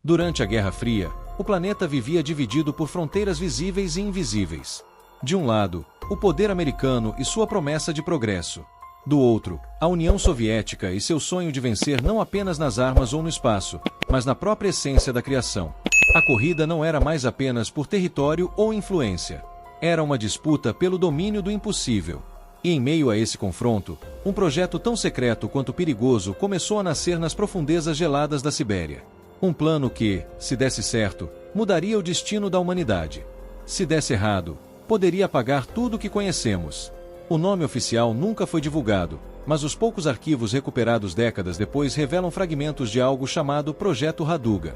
Durante a Guerra Fria, o planeta vivia dividido por fronteiras visíveis e invisíveis. De um lado, o poder americano e sua promessa de progresso. Do outro, a União Soviética e seu sonho de vencer não apenas nas armas ou no espaço, mas na própria essência da criação. A corrida não era mais apenas por território ou influência. Era uma disputa pelo domínio do impossível. E em meio a esse confronto, um projeto tão secreto quanto perigoso começou a nascer nas profundezas geladas da Sibéria. Um plano que, se desse certo, mudaria o destino da humanidade. Se desse errado, poderia apagar tudo o que conhecemos. O nome oficial nunca foi divulgado, mas os poucos arquivos recuperados décadas depois revelam fragmentos de algo chamado Projeto Raduga.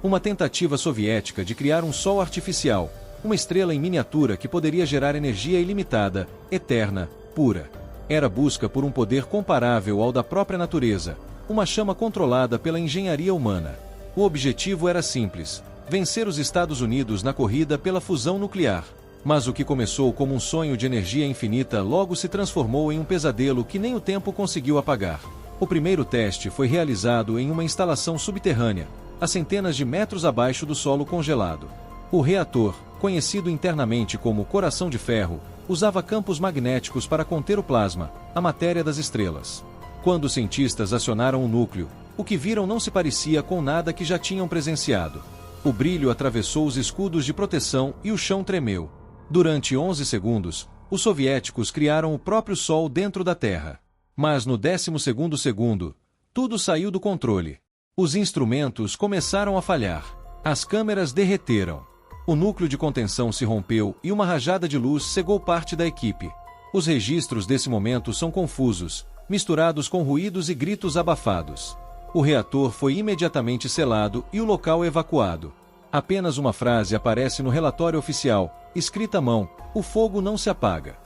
Uma tentativa soviética de criar um sol artificial, uma estrela em miniatura que poderia gerar energia ilimitada, eterna, pura. Era busca por um poder comparável ao da própria natureza, uma chama controlada pela engenharia humana. O objetivo era simples: vencer os Estados Unidos na corrida pela fusão nuclear. Mas o que começou como um sonho de energia infinita logo se transformou em um pesadelo que nem o tempo conseguiu apagar. O primeiro teste foi realizado em uma instalação subterrânea, a centenas de metros abaixo do solo congelado. O reator, conhecido internamente como Coração de Ferro, usava campos magnéticos para conter o plasma, a matéria das estrelas. Quando os cientistas acionaram o núcleo, o que viram não se parecia com nada que já tinham presenciado. O brilho atravessou os escudos de proteção e o chão tremeu. Durante 11 segundos, os soviéticos criaram o próprio Sol dentro da Terra. Mas no 12º segundo, tudo saiu do controle. Os instrumentos começaram a falhar. As câmeras derreteram. O núcleo de contenção se rompeu e uma rajada de luz cegou parte da equipe. Os registros desse momento são confusos, misturados com ruídos e gritos abafados. O reator foi imediatamente selado e o local evacuado. Apenas uma frase aparece no relatório oficial, escrita à mão: o fogo não se apaga.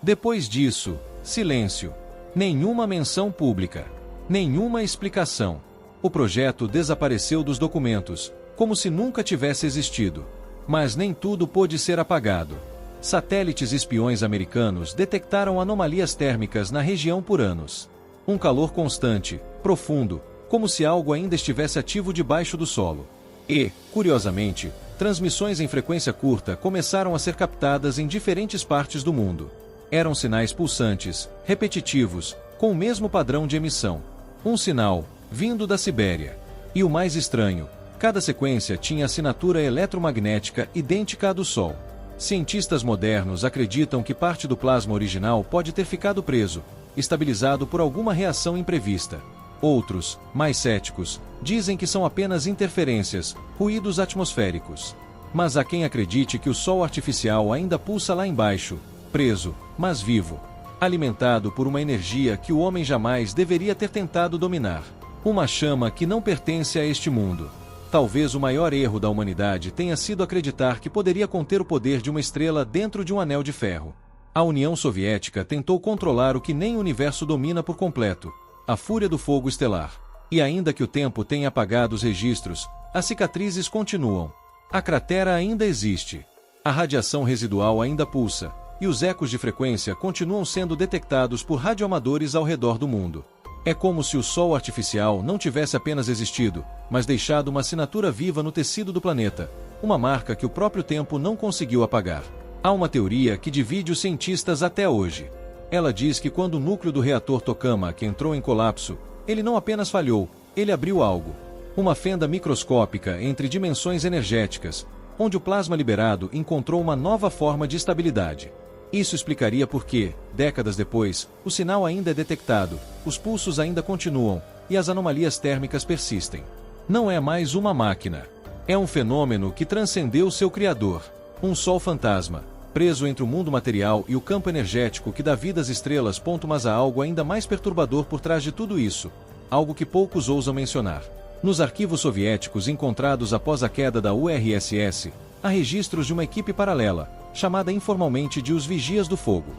Depois disso, silêncio. Nenhuma menção pública. Nenhuma explicação. O projeto desapareceu dos documentos, como se nunca tivesse existido. Mas nem tudo pôde ser apagado. Satélites espiões americanos detectaram anomalias térmicas na região por anos. Um calor constante, profundo, como se algo ainda estivesse ativo debaixo do solo. E, curiosamente, transmissões em frequência curta começaram a ser captadas em diferentes partes do mundo. Eram sinais pulsantes, repetitivos, com o mesmo padrão de emissão. Um sinal, vindo da Sibéria. E o mais estranho, cada sequência tinha assinatura eletromagnética idêntica à do Sol. Cientistas modernos acreditam que parte do plasma original pode ter ficado preso, estabilizado por alguma reação imprevista. Outros, mais céticos, dizem que são apenas interferências, ruídos atmosféricos. Mas há quem acredite que o Sol artificial ainda pulsa lá embaixo, preso, mas vivo, alimentado por uma energia que o homem jamais deveria ter tentado dominar. Uma chama que não pertence a este mundo. Talvez o maior erro da humanidade tenha sido acreditar que poderia conter o poder de uma estrela dentro de um anel de ferro. A União Soviética tentou controlar o que nem o universo domina por completo: a fúria do fogo estelar. E ainda que o tempo tenha apagado os registros, as cicatrizes continuam. A cratera ainda existe. A radiação residual ainda pulsa, e os ecos de frequência continuam sendo detectados por radioamadores ao redor do mundo. É como se o Sol artificial não tivesse apenas existido, mas deixado uma assinatura viva no tecido do planeta, uma marca que o próprio tempo não conseguiu apagar. Há uma teoria que divide os cientistas até hoje. Ela diz que quando o núcleo do reator Tokamak entrou em colapso, ele não apenas falhou, ele abriu algo. Uma fenda microscópica entre dimensões energéticas, onde o plasma liberado encontrou uma nova forma de estabilidade. Isso explicaria por que, décadas depois, o sinal ainda é detectado, os pulsos ainda continuam, e as anomalias térmicas persistem. Não é mais uma máquina. É um fenômeno que transcendeu seu criador. Um sol fantasma, preso entre o mundo material e o campo energético que dá vida às estrelas. Mas há algo ainda mais perturbador por trás de tudo isso. Algo que poucos ousam mencionar. Nos arquivos soviéticos encontrados após a queda da URSS, há registros de uma equipe paralela, chamada informalmente de os Vigias do Fogo.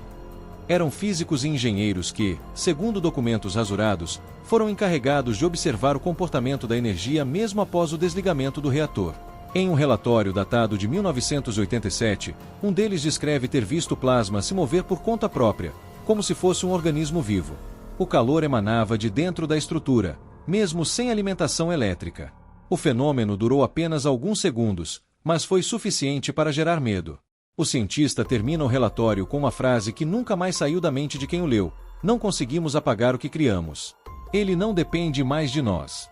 Eram físicos e engenheiros que, segundo documentos rasurados, foram encarregados de observar o comportamento da energia mesmo após o desligamento do reator. Em um relatório datado de 1987, um deles descreve ter visto o plasma se mover por conta própria, como se fosse um organismo vivo. O calor emanava de dentro da estrutura, mesmo sem alimentação elétrica. O fenômeno durou apenas alguns segundos, mas foi suficiente para gerar medo. O cientista termina o relatório com uma frase que nunca mais saiu da mente de quem o leu: não conseguimos apagar o que criamos. Ele não depende mais de nós.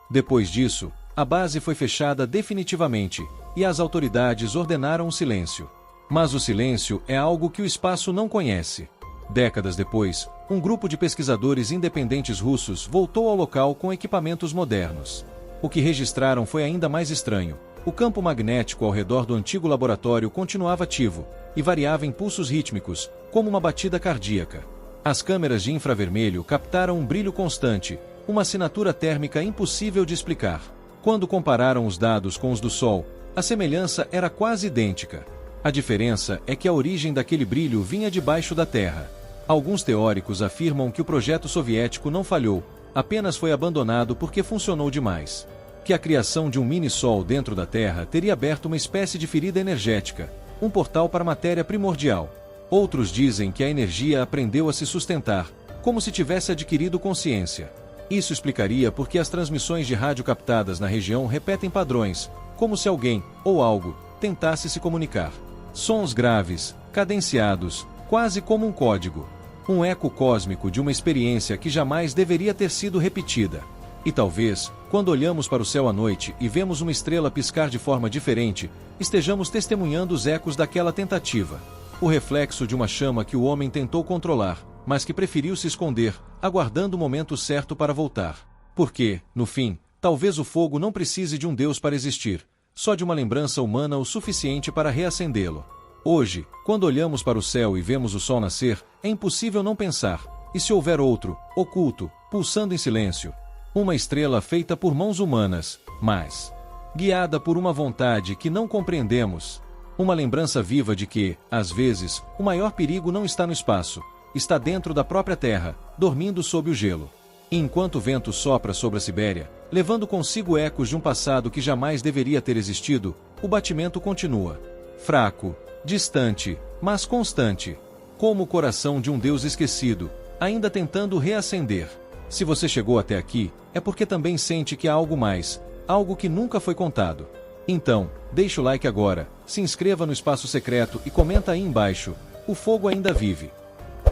Depois disso, a base foi fechada definitivamente, e as autoridades ordenaram o silêncio. Mas o silêncio é algo que o espaço não conhece. Décadas depois, um grupo de pesquisadores independentes russos voltou ao local com equipamentos modernos. O que registraram foi ainda mais estranho. O campo magnético ao redor do antigo laboratório continuava ativo, e variava em pulsos rítmicos, como uma batida cardíaca. As câmeras de infravermelho captaram um brilho constante, uma assinatura térmica impossível de explicar. Quando compararam os dados com os do Sol, a semelhança era quase idêntica. A diferença é que a origem daquele brilho vinha debaixo da Terra. Alguns teóricos afirmam que o projeto soviético não falhou, apenas foi abandonado porque funcionou demais. Que a criação de um mini-sol dentro da Terra teria aberto uma espécie de ferida energética, um portal para matéria primordial. Outros dizem que a energia aprendeu a se sustentar, como se tivesse adquirido consciência. Isso explicaria por que as transmissões de rádio captadas na região repetem padrões, como se alguém, ou algo, tentasse se comunicar. Sons graves, cadenciados, quase como um código. Um eco cósmico de uma experiência que jamais deveria ter sido repetida. E talvez, quando olhamos para o céu à noite e vemos uma estrela piscar de forma diferente, estejamos testemunhando os ecos daquela tentativa. O reflexo de uma chama que o homem tentou controlar, mas que preferiu se esconder, aguardando o momento certo para voltar. Porque, no fim, talvez o fogo não precise de um Deus para existir, só de uma lembrança humana o suficiente para reacendê-lo. Hoje, quando olhamos para o céu e vemos o sol nascer, é impossível não pensar: e se houver outro, oculto, pulsando em silêncio? Uma estrela feita por mãos humanas, mas guiada por uma vontade que não compreendemos. Uma lembrança viva de que, às vezes, o maior perigo não está no espaço, está dentro da própria Terra, dormindo sob o gelo. E enquanto o vento sopra sobre a Sibéria, levando consigo ecos de um passado que jamais deveria ter existido, o batimento continua. Fraco, distante, mas constante. Como o coração de um Deus esquecido, ainda tentando reacender. Se você chegou até aqui, é porque também sente que há algo mais, algo que nunca foi contado. Então, deixa o like agora, se inscreva no Espaço Secreto e comenta aí embaixo: o fogo ainda vive.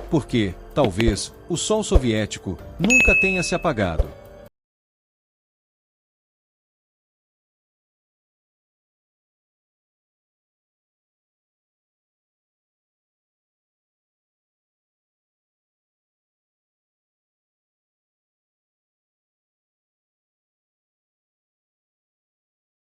Porque, talvez, o sol soviético nunca tenha se apagado.